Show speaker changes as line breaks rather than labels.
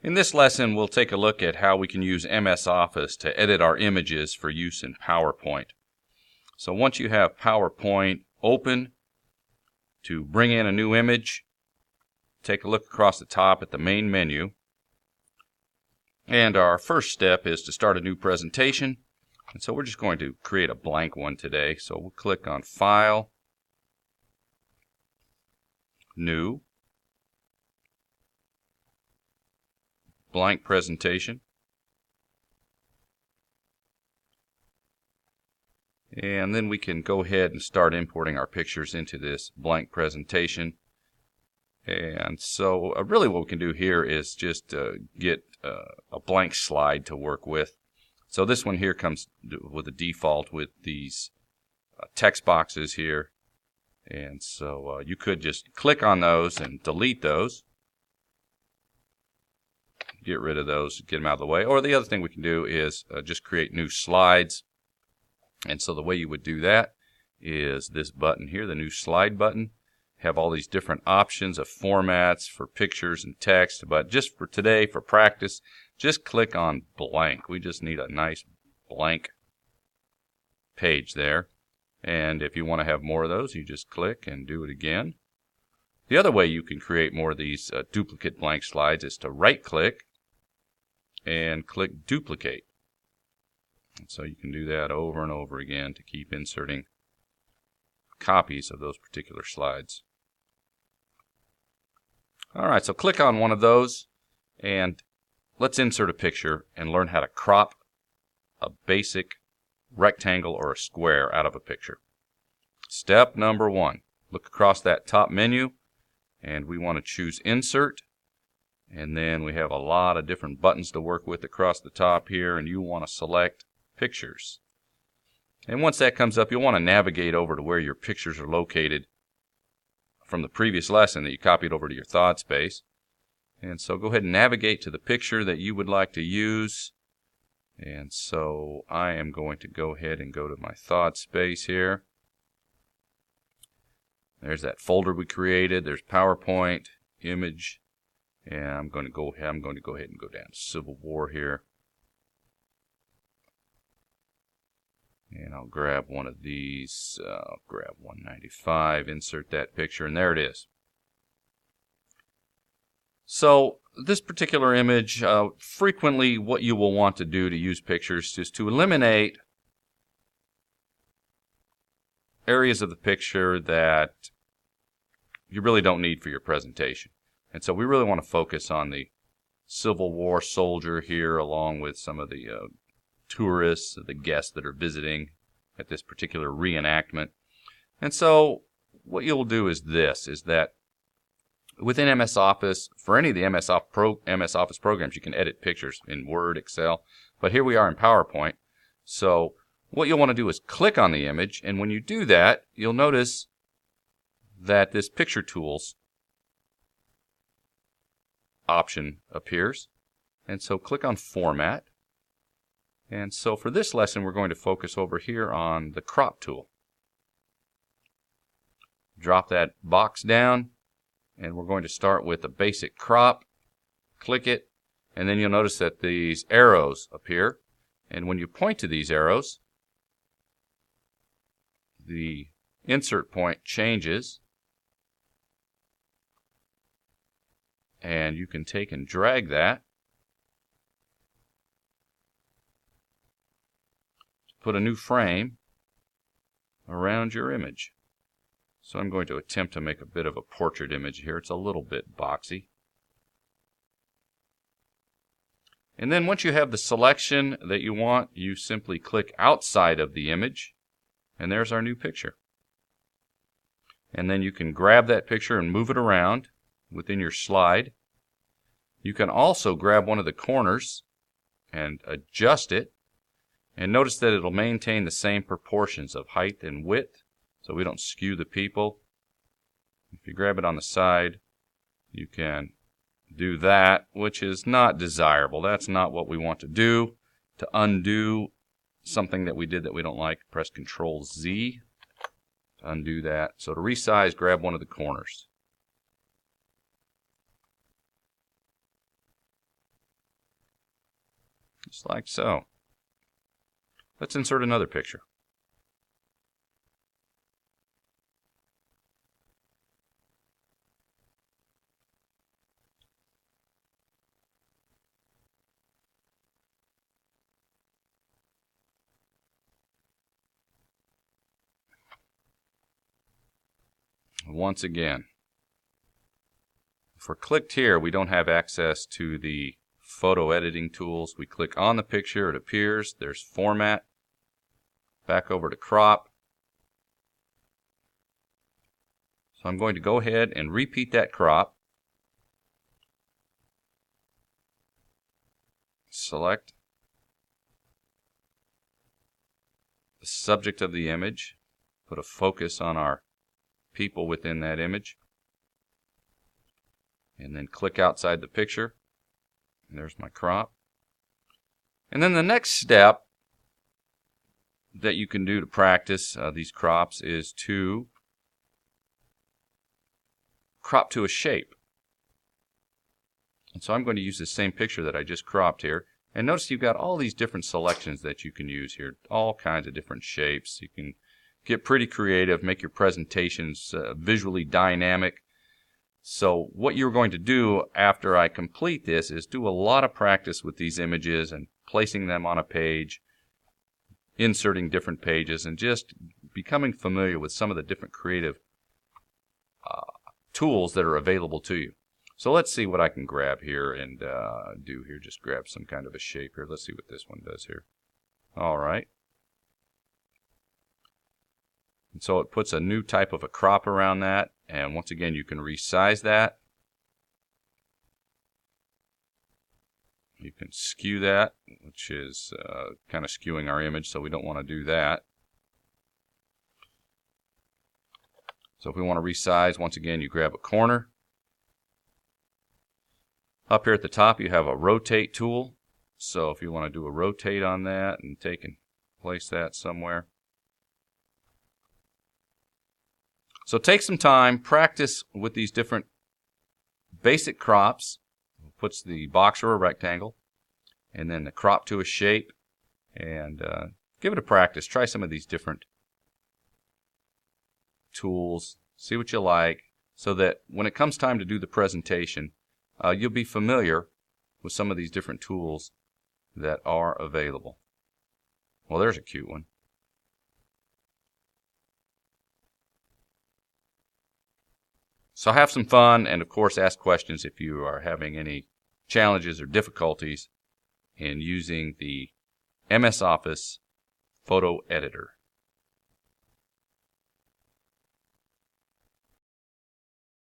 In this lesson, we'll take a look at how we can use MS Office to edit our images for use in PowerPoint. So once you have PowerPoint open, to bring in a new image, take a look across the top at the main menu. And our first step is to start a new presentation. And so we're just going to create a blank one today. So we'll click on File, New, Blank Presentation. And then we can go ahead and start importing our pictures into this blank presentation. And so really what we can do here is just get a blank slide to work with. So this one here comes with a default with these text boxes here. And so you could just click on those and delete those. Get rid of those, get them out of the way. Or the other thing we can do is just create new slides. And so the way you would do that is this button here, the new slide button. Have all these different options of formats for pictures and text. But just for today, for practice, just click on blank. We just need a nice blank page there. And if you want to have more of those, you just click and do it again. The other way you can create more of these duplicate blank slides is to right-click and click Duplicate. And so you can do that over and over again to keep inserting copies of those particular slides. Alright, so click on one of those and let's insert a picture and learn how to crop a basic rectangle or a square out of a picture. Step number 1, look across that top menu and we want to choose Insert. And then we have a lot of different buttons to work with across the top here, and you want to select Pictures. And once that comes up, you'll want to navigate over to where your pictures are located from the previous lesson that you copied over to your thought space. And so go ahead and navigate to the picture that you would like to use. And so I am going to go ahead and go to my thought space here. There's that folder we created. There's PowerPoint, Image. And I'm going to go ahead and go down to Civil War here. And I'll grab one of these. I'll grab 195, insert that picture, and there it is. So this particular image, frequently what you will want to do to use pictures is to eliminate areas of the picture that you really don't need for your presentation. And so we really want to focus on the Civil War soldier here, along with some of the tourists, the guests that are visiting at this particular reenactment. And so what you'll do is this, is that within MS Office, for any of the MS Office programs, you can edit pictures in Word, Excel. But here we are in PowerPoint. So what you'll want to do is click on the image, and when you do that, you'll notice that this Picture Tools option appears. And so click on Format. And so for this lesson, we're going to focus over here on the Crop tool. Drop that box down, and we're going to start with a basic crop. Click it, and then you'll notice that these arrows appear. And when you point to these arrows, the insert point changes. And you can take and drag that to put a new frame around your image. So I'm going to attempt to make a bit of a portrait image here. It's a little bit boxy. And then once you have the selection that you want, you simply click outside of the image, and there's our new picture. And then you can grab that picture and move it around within your slide. You can also grab one of the corners and adjust it, and notice that it'll maintain the same proportions of height and width so we don't skew the people. If you grab it on the side, you can do that, which is not desirable. That's not what we want to do. To undo something that we did that we don't like, press Control Z to undo that. So to resize, grab one of the corners. just like so. Let's insert another picture. Once again, if we're clicked here, we don't have access to the photo editing tools. We click on the picture, it appears. There's format. Back over to crop. So I'm going to go ahead and repeat that crop. Select the subject of the image. Put a focus on our people within that image. And then click outside the picture. And there's my crop. And then the next step that you can do to practice these crops is to crop to a shape. And so I'm going to use the same picture that I just cropped here. And notice you've got all these different selections that you can use here. All kinds of different shapes. You can get pretty creative, make your presentations visually dynamic. So what you're going to do after I complete this is do a lot of practice with these images and placing them on a page, inserting different pages, and just becoming familiar with some of the different creative tools that are available to you. So let's see what I can grab here and do here. Just grab some kind of a shape here. Let's see what this one does here. All right. And so it puts a new type of a crop around that. And once again, you can resize that. You can skew that, which is kind of skewing our image, so we don't want to do that. So if we want to resize, once again, you grab a corner. Up here at the top, you have a rotate tool. So if you want to do a rotate on that and take and place that somewhere. So take some time, practice with these different basic crops. Puts the box or a rectangle, and then the crop to a shape, and give it a practice. Try some of these different tools, see what you like, so that when it comes time to do the presentation, you'll be familiar with some of these different tools that are available. Well, there's a cute one. So have some fun, and of course ask questions if you are having any challenges or difficulties in using the MS Office photo editor.